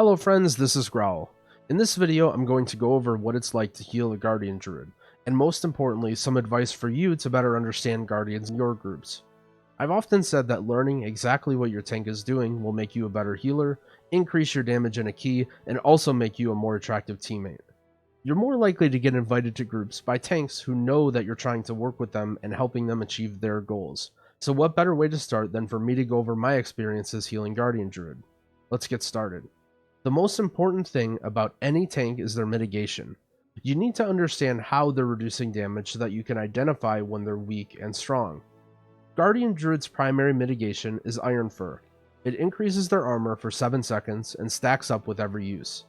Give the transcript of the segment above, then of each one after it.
Hello friends, this is Growl. In this video, I'm going to go over what it's like to heal a Guardian Druid, and most importantly, some advice for you to better understand Guardians in your groups. I've often said that learning exactly what your tank is doing will make you a better healer, increase your damage in a key, and also make you a more attractive teammate. You're more likely to get invited to groups by tanks who know that you're trying to work with them and helping them achieve their goals. So what better way to start than for me to go over my experiences healing Guardian Druid? Let's get started. The most important thing about any tank is their mitigation. You need to understand how they're reducing damage so that you can identify when they're weak and strong. Guardian Druid's primary mitigation is Iron Fur. It increases their armor for 7 seconds and stacks up with every use.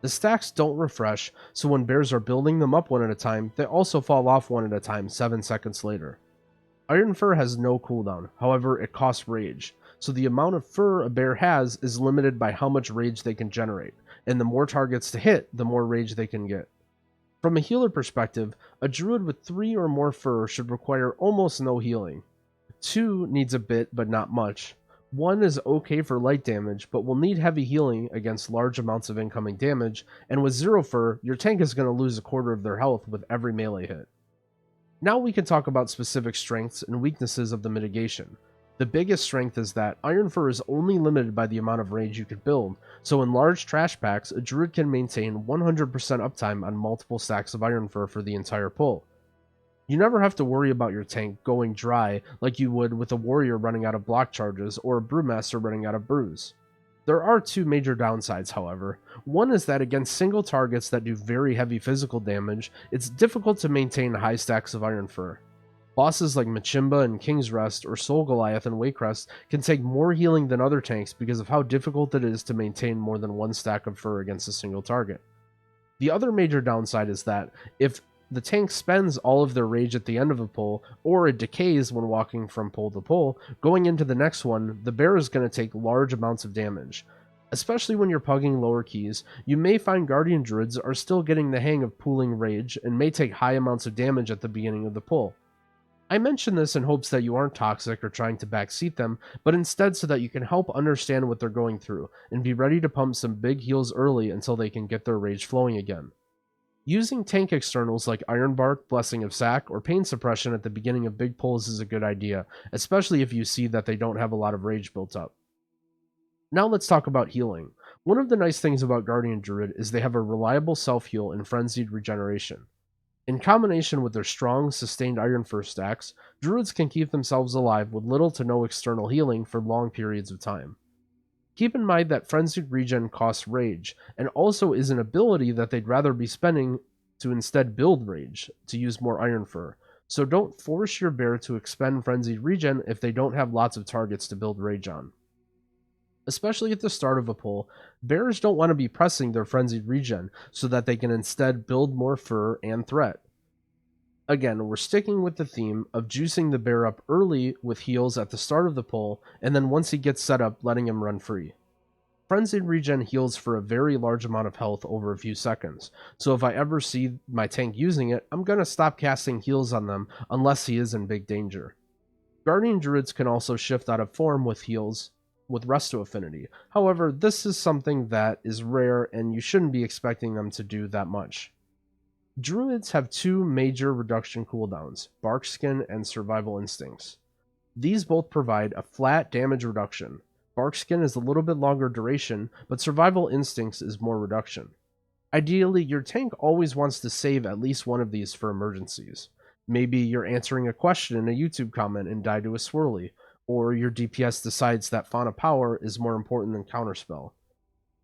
The stacks don't refresh, so when bears are building them up one at a time, they also fall off one at a time 7 seconds later. Iron Fur has no cooldown, however it costs rage, so the amount of fur a bear has is limited by how much rage they can generate, and the more targets to hit, the more rage they can get. From a healer perspective, a druid with 3 or more fur should require almost no healing. 2 needs a bit, but not much. 1 is okay for light damage, but will need heavy healing against large amounts of incoming damage, and with 0 fur, your tank is going to lose a quarter of their health with every melee hit. Now we can talk about specific strengths and weaknesses of the mitigation. The biggest strength is that Iron Fur is only limited by the amount of rage you could build, so in large trash packs, a druid can maintain 100% uptime on multiple stacks of Iron Fur for the entire pull. You never have to worry about your tank going dry like you would with a warrior running out of block charges or a brewmaster running out of brews. There are 2 major downsides, however. One is that against single targets that do very heavy physical damage, it's difficult to maintain high stacks of Iron Fur. Bosses like Machimba and King's Rest or Soul Goliath and Waycrest can take more healing than other tanks because of how difficult it is to maintain more than 1 stack of fur against a single target. The other major downside is that if the tank spends all of their rage at the end of a pull, or it decays when walking from pull to pull, going into the next one, the bear is going to take large amounts of damage. Especially when you're pugging lower keys, you may find Guardian Druids are still getting the hang of pooling rage and may take high amounts of damage at the beginning of the pull. I mention this in hopes that you aren't toxic or trying to backseat them, but instead so that you can help understand what they're going through, and be ready to pump some big heals early until they can get their rage flowing again. Using tank externals like Iron Bark, Blessing of Sack, or Pain Suppression at the beginning of big pulls is a good idea, especially if you see that they don't have a lot of rage built up. Now let's talk about healing. One of the nice things about Guardian Druid is they have a reliable self-heal and frenzied regeneration. In combination with their strong, sustained Iron Fur stacks, Druids can keep themselves alive with little to no external healing for long periods of time. Keep in mind that Frenzied Regen costs rage, and also is an ability that they'd rather be spending to instead build rage, to use more Iron Fur, so don't force your bear to expend Frenzied Regen if they don't have lots of targets to build rage on. Especially at the start of a pull, bears don't want to be pressing their Frenzied Regen so that they can instead build more fur and threat. Again, we're sticking with the theme of juicing the bear up early with heals at the start of the pull, and then once he gets set up, letting him run free. Frenzied Regen heals for a very large amount of health over a few seconds, so if I ever see my tank using it, I'm going to stop casting heals on them unless he is in big danger. Guardian Druids can also shift out of form with heals with Resto Affinity. However, this is something that is rare and you shouldn't be expecting them to do that much. Druids have 2 major reduction cooldowns, Bark Skin and Survival Instincts. These both provide a flat damage reduction. Bark Skin is a little bit longer duration, but Survival Instincts is more reduction. Ideally, your tank always wants to save at least one of these for emergencies. Maybe you're answering a question in a YouTube comment and die to a swirly, or your DPS decides that Fauna Power is more important than Counterspell.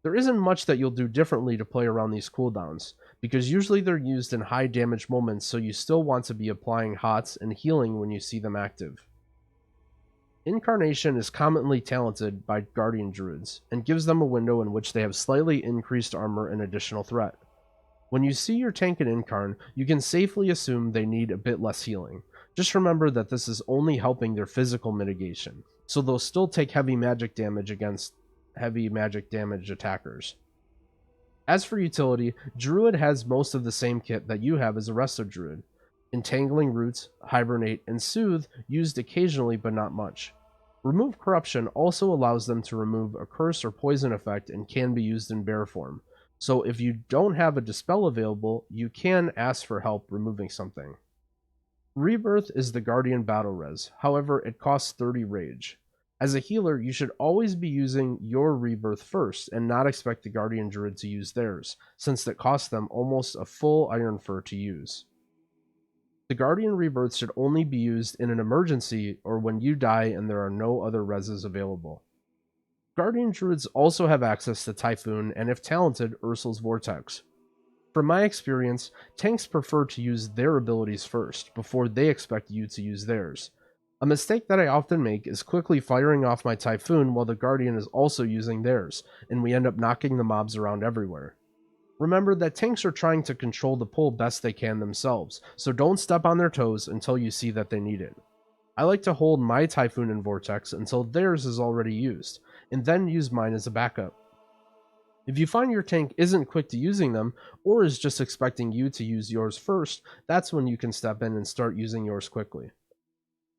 There isn't much that you'll do differently to play around these cooldowns, because usually they're used in high damage moments, so you still want to be applying HOTS and healing when you see them active. Incarnation is commonly talented by Guardian Druids, and gives them a window in which they have slightly increased armor and additional threat. When you see your tank in Incarn, you can safely assume they need a bit less healing. Just remember that this is only helping their physical mitigation, so they'll still take heavy magic damage against heavy magic damage attackers. As for utility, Druid has most of the same kit that you have as a Resto Druid. Entangling Roots, Hibernate, and Soothe used occasionally but not much. Remove Corruption also allows them to remove a curse or poison effect and can be used in bear form. So if you don't have a Dispel available, you can ask for help removing something. Rebirth is the Guardian battle res, however it costs 30 rage. As a healer, you should always be using your Rebirth first and not expect the Guardian Druid to use theirs, since that costs them almost a full Iron Fur to use. The Guardian Rebirth should only be used in an emergency or when you die and there are no other reses available. Guardian Druids also have access to Typhoon and, if talented, Ursul's Vortex. From my experience, tanks prefer to use their abilities first, before they expect you to use theirs. A mistake that I often make is quickly firing off my Typhoon while the Guardian is also using theirs, and we end up knocking the mobs around everywhere. Remember that tanks are trying to control the pull best they can themselves, so don't step on their toes until you see that they need it. I like to hold my Typhoon and Vortex until theirs is already used, and then use mine as a backup. If you find your tank isn't quick to using them, or is just expecting you to use yours first, that's when you can step in and start using yours quickly.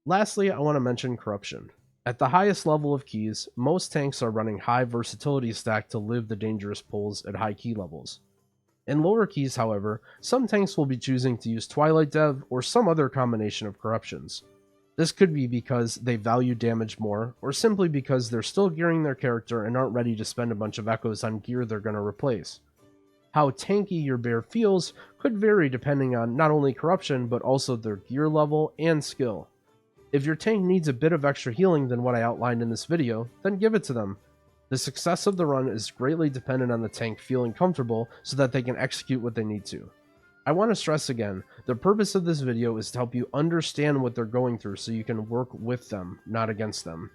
Lastly, I want to mention Corruption. At the highest level of keys, most tanks are running high versatility stack to live the dangerous pulls at high key levels. In lower keys, however, some tanks will be choosing to use Twilight Dev or some other combination of corruptions. This could be because they value damage more, or simply because they're still gearing their character and aren't ready to spend a bunch of echoes on gear they're going to replace. How tanky your bear feels could vary depending on not only corruption, but also their gear level and skill. If your tank needs a bit of extra healing than what I outlined in this video, then give it to them. The success of the run is greatly dependent on the tank feeling comfortable so that they can execute what they need to. I want to stress again, the purpose of this video is to help you understand what they're going through so you can work with them, not against them.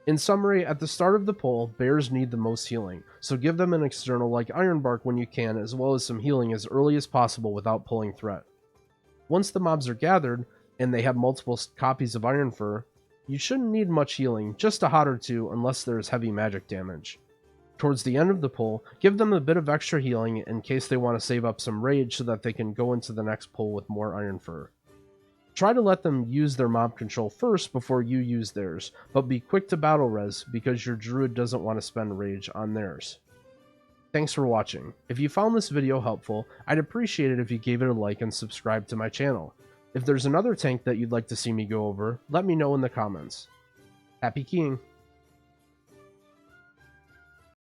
In summary, at the start of the pull, bears need the most healing, so give them an external like Ironbark when you can, as well as some healing as early as possible without pulling threat. Once the mobs are gathered, and they have multiple copies of Iron Fur, you shouldn't need much healing, just a hot or two unless there is heavy magic damage. Towards the end of the pull, give them a bit of extra healing in case they want to save up some rage so that they can go into the next pull with more Iron Fur. Try to let them use their mob control first before you use theirs, but be quick to battle res because your druid doesn't want to spend rage on theirs. Thanks for watching. If you found this video helpful, I'd appreciate it if you gave it a like and subscribe to my channel. If there's another tank that you'd like to see me go over, let me know in the comments. Happy keying!